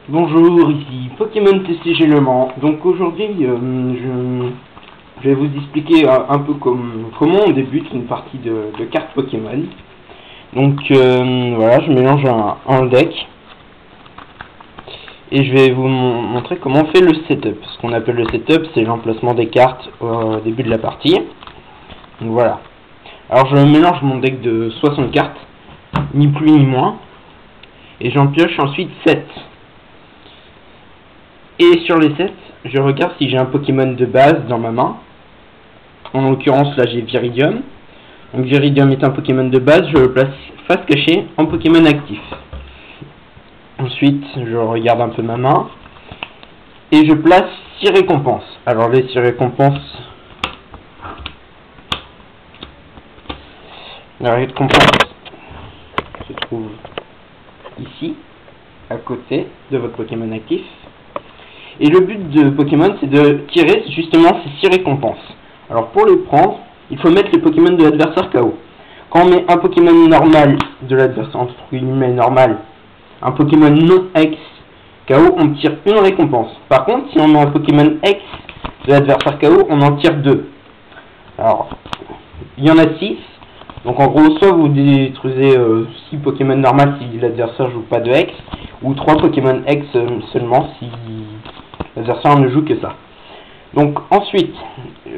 Bonjour, ici Pokémon TCG Le Mans. Donc aujourd'hui, je vais vous expliquer un peu comment on débute une partie de cartes Pokémon. Donc voilà, je mélange un deck et je vais vous montrer comment on fait le setup. Ce qu'on appelle le setup, c'est l'emplacement des cartes au début de la partie. Donc voilà. Alors je mélange mon deck de 60 cartes, ni plus ni moins, et j'en pioche ensuite 7. Et sur les 7, je regarde si j'ai un Pokémon de base dans ma main. En l'occurrence, là j'ai Viridium. Donc Viridium est un Pokémon de base, je le place face cachée en Pokémon actif. Ensuite, je regarde un peu ma main. Et je place 6 récompenses. Alors les 6 récompenses... La récompense se trouve ici, à côté de votre Pokémon actif. Et le but de Pokémon, c'est de tirer justement ces 6 récompenses. Alors pour les prendre, il faut mettre les Pokémon de l'adversaire KO. Quand on met un Pokémon normal de l'adversaire, entre guillemets normal, un Pokémon non ex KO, on tire une récompense. Par contre, si on met un Pokémon ex de l'adversaire KO, on en tire 2. Alors, il y en a 6. Donc en gros, soit vous détruisez 6 Pokémon normal si l'adversaire joue pas de ex, ou 3 Pokémon ex seulement si l'adversaire ne joue que ça. Donc ensuite,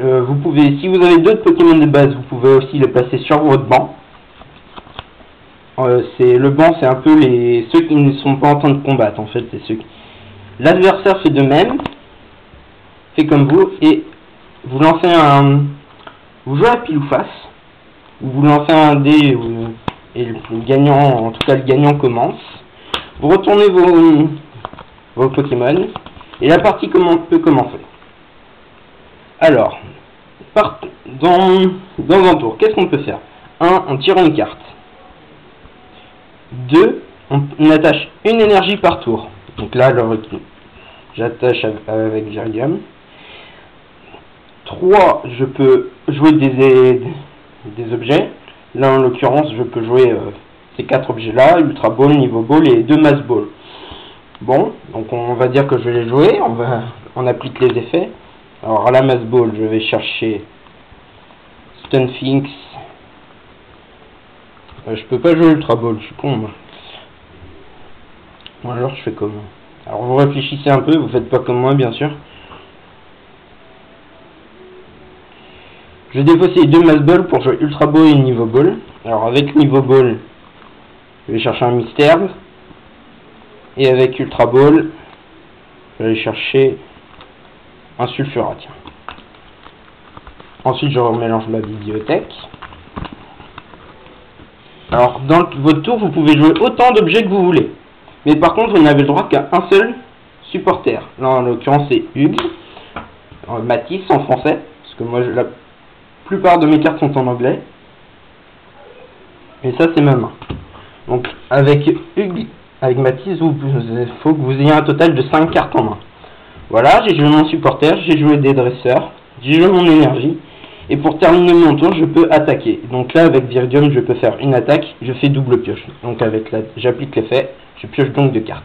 vous pouvez, si vous avez d'autres Pokémon de base, vous pouvez aussi les placer sur votre banc. Le banc, c'est un peu ceux qui ne sont pas en train de combattre, en fait. C'est ceux qui... L'adversaire fait de même, fait comme vous, et vous lancez vous jouez à pile ou face, ou vous lancez un dé, et le gagnant, en tout cas le gagnant commence. Vous retournez vos Pokémon, et la partie peut commencer. Alors, dans un tour, qu'est-ce qu'on peut faire? 1. On tire une carte. 2. On attache une énergie par tour. Donc là, j'attache avec Viridium. 3. Je peux jouer des objets. Là, en l'occurrence, je peux jouer ces 4 objets-là, Ultra Ball, Niveau Ball et 2 Mass Ball. Bon, donc on va dire que je vais les jouer, on applique les effets. Alors à la Mass Ball, je vais chercher Stunfinx. Je peux pas jouer Ultra Ball, je suis con moi. Bon, alors je fais comment? Alors vous réfléchissez un peu, vous faites pas comme moi bien sûr. Je vais défausser 2 Mass Ball pour jouer Ultra Ball et Niveau Ball. Alors avec Niveau Ball, je vais chercher un Mystère. Et avec Ultra Ball, je vais aller chercher un Sulfurat. Ensuite, je remélange ma bibliothèque. Alors, dans votre tour, vous pouvez jouer autant d'objets que vous voulez. Mais par contre, vous n'avez le droit qu'à un seul supporter. Là, en l'occurrence, c'est Hugues. Matisse en français. Parce que moi, la plupart de mes cartes sont en anglais. Et ça, c'est ma main. Donc, avec Hugues... Avec Matisse, il faut que vous ayez un total de 5 cartes en main. Voilà, j'ai joué mon supporter, j'ai joué des dresseurs, j'ai joué mon énergie. Et pour terminer mon tour, je peux attaquer. Donc là, avec Viridium, je peux faire une attaque, je fais double pioche. Donc j'applique l'effet, je pioche donc 2 cartes.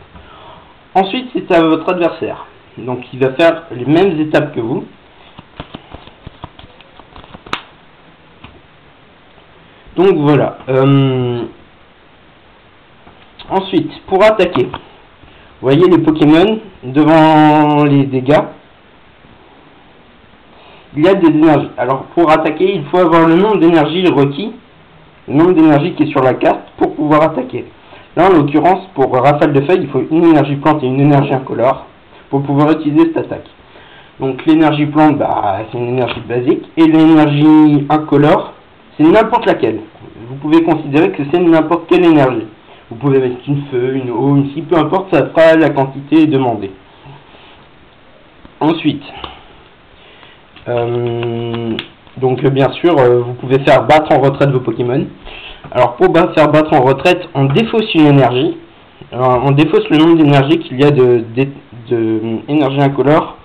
Ensuite, c'est à votre adversaire. Donc il va faire les mêmes étapes que vous. Donc voilà. Ensuite, pour attaquer, vous voyez les Pokémon devant les dégâts, il y a des énergies. Alors pour attaquer, il faut avoir le nombre d'énergie requis, le nombre d'énergie qui est sur la carte pour pouvoir attaquer. Là en l'occurrence, pour rafale de feuilles, il faut une énergie plante et une énergie incolore pour pouvoir utiliser cette attaque. Donc l'énergie plante, c'est une énergie basique, et l'énergie incolore, c'est n'importe laquelle. Vous pouvez considérer que c'est n'importe quelle énergie. Vous pouvez mettre une feu, une eau, une scie, peu importe, ça fera la quantité demandée. Ensuite, donc bien sûr, vous pouvez faire battre en retraite vos Pokémon. Alors pour faire battre en retraite, on défausse une énergie. Alors, on défausse le nombre d'énergie qu'il y a de énergie incolore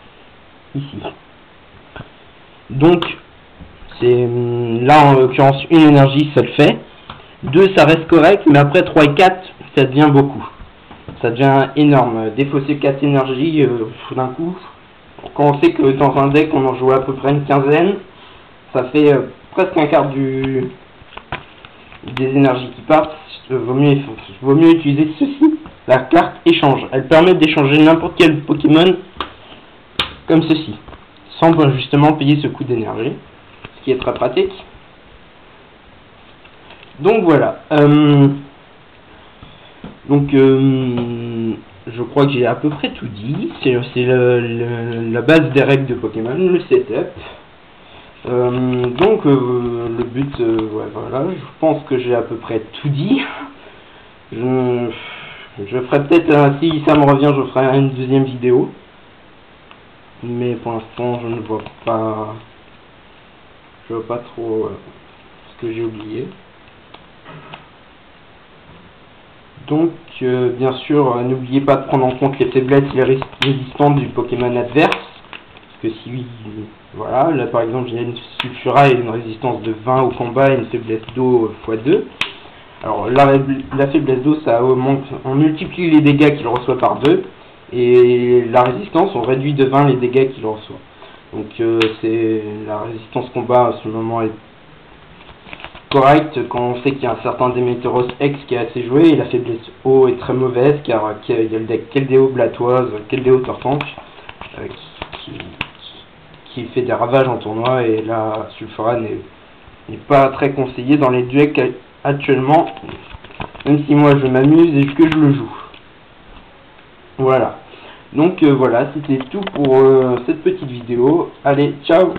ici. Donc, c'est là en l'occurrence une énergie, ça le fait. 2 ça reste correct, mais après 3 et 4 ça devient beaucoup. ça devient énorme. Défausser 4 énergies d'un coup, quand on sait que dans un deck on en joue à peu près une quinzaine, ça fait presque un quart des énergies qui partent. Vaut mieux utiliser ceci, la carte échange. Elle permet d'échanger n'importe quel Pokémon comme ceci, sans justement payer ce coût d'énergie, ce qui est très pratique. Donc voilà. Je crois que j'ai à peu près tout dit. C'est la base des règles de Pokémon, le setup. Le but, ouais, voilà, je pense que j'ai à peu près tout dit. Je ferai peut-être, si ça me revient, je ferai une deuxième vidéo. Mais pour l'instant, je ne vois pas trop ce que j'ai oublié. Donc, bien sûr, n'oubliez pas de prendre en compte les faiblesses et les résistances du Pokémon adverse. Parce que si, voilà, là par exemple, j'ai une Sulfura et une résistance de 20 au combat et une faiblesse d'eau x2. Alors, la faiblesse d'eau, ça augmente, on multiplie les dégâts qu'il reçoit par 2. Et la résistance, on réduit de 20 les dégâts qu'il reçoit. Donc, c'est la résistance combat à ce moment est correct quand on sait qu'il y a un certain Déméteros X qui est assez joué, et la faiblesse eau est très mauvaise car il y a le deck Keldeo Blatoise, Keldeo Tortank qui fait des ravages en tournoi, et la Sulfura n'est pas très conseillé dans les decks actuellement, même si moi je m'amuse et que je le joue. Voilà. Donc voilà, c'était tout pour cette petite vidéo. Allez, ciao!